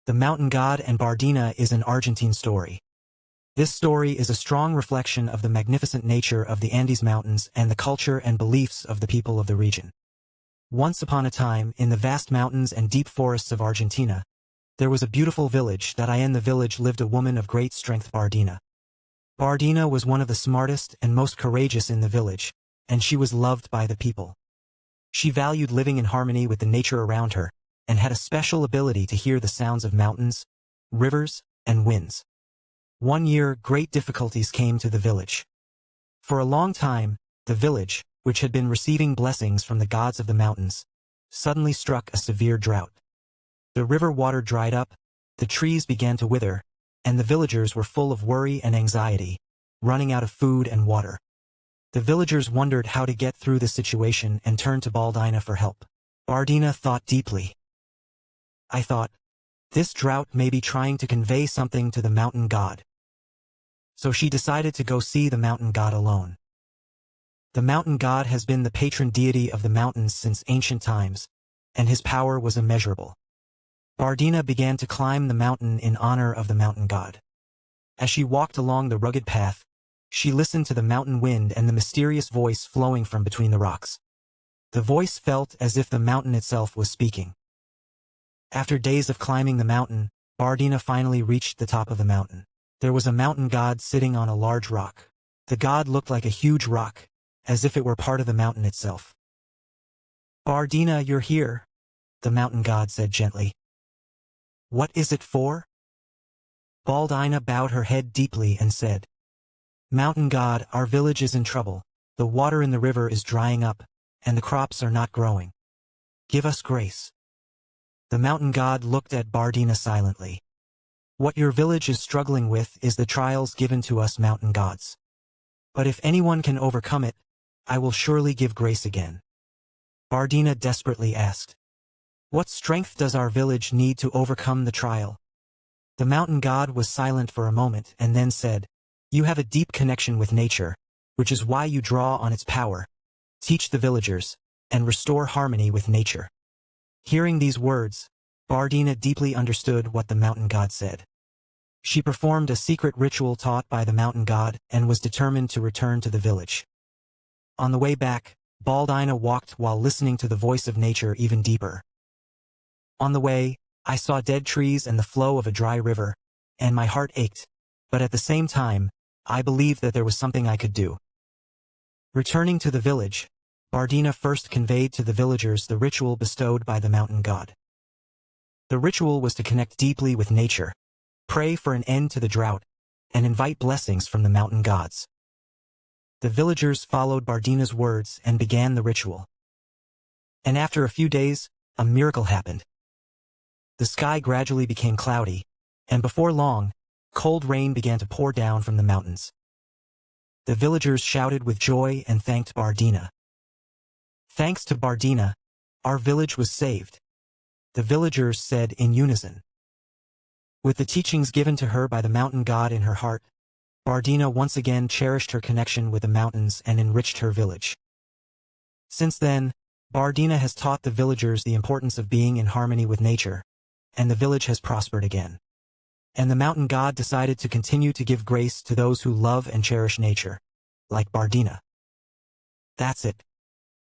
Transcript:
The Mountain God and Bardina is an Argentine story. This story is a strong reflection of the magnificent nature of the Andes Mountains and the culture and beliefs of the people of the region. Once upon a time, in the vast mountains and deep forests of Argentina, there was a beautiful village. In the village lived a woman of great strength, Bardina. Bardina was one of the smartest and most courageous in the village, and she was loved by the people. She valued living in harmony with the nature around her, and had a special ability to hear the sounds of mountains, rivers, and winds. One year, great difficulties came to the village. For a long time, the village, which had been receiving blessings from the gods of the mountains, suddenly struck a severe drought. The river water dried up, the trees began to wither, and the villagers were full of worry and anxiety, running out of food and water. The villagers wondered how to get through the situation and turned to Bardina for help. Bardina thought deeply. I thought, this drought may be trying to convey something to the mountain god. So she decided to go see the mountain god alone. The mountain god has been the patron deity of the mountains since ancient times, and his power was immeasurable. Bardina began to climb the mountain in honor of the mountain god. As she walked along the rugged path, she listened to the mountain wind and the mysterious voice flowing from between the rocks. The voice felt as if the mountain itself was speaking. After days of climbing the mountain, Bardina finally reached the top of the mountain. There was a mountain god sitting on a large rock. The god looked like a huge rock, as if it were part of the mountain itself. Bardina, you're here, the mountain god said gently. What is it for? Bardina bowed her head deeply and said, Mountain god, our village is in trouble. The water in the river is drying up, and the crops are not growing. Give us grace. The mountain god looked at Bardina silently. What your village is struggling with is the trials given to us mountain gods. But if anyone can overcome it, I will surely give grace again. Bardina desperately asked. What strength does our village need to overcome the trial? The mountain god was silent for a moment and then said, You have a deep connection with nature, which is why you draw on its power. Teach the villagers, and restore harmony with nature. Hearing these words, Bardina deeply understood what the mountain god said. She performed a secret ritual taught by the mountain god and was determined to return to the village. On the way back, Bardina walked while listening to the voice of nature even deeper. On the way, I saw dead trees and the flow of a dry river, and my heart ached, but at the same time, I believed that there was something I could do. Returning to the village, Bardina first conveyed to the villagers the ritual bestowed by the mountain god. The ritual was to connect deeply with nature, pray for an end to the drought, and invite blessings from the mountain gods. The villagers followed Bardina's words and began the ritual. And after a few days, a miracle happened. The sky gradually became cloudy, and before long, cold rain began to pour down from the mountains. The villagers shouted with joy and thanked Bardina. Thanks to Bardina, our village was saved, the villagers said in unison. With the teachings given to her by the mountain god in her heart, Bardina once again cherished her connection with the mountains and enriched her village. Since then, Bardina has taught the villagers the importance of being in harmony with nature, and the village has prospered again. And the mountain god decided to continue to give grace to those who love and cherish nature, like Bardina. That's it.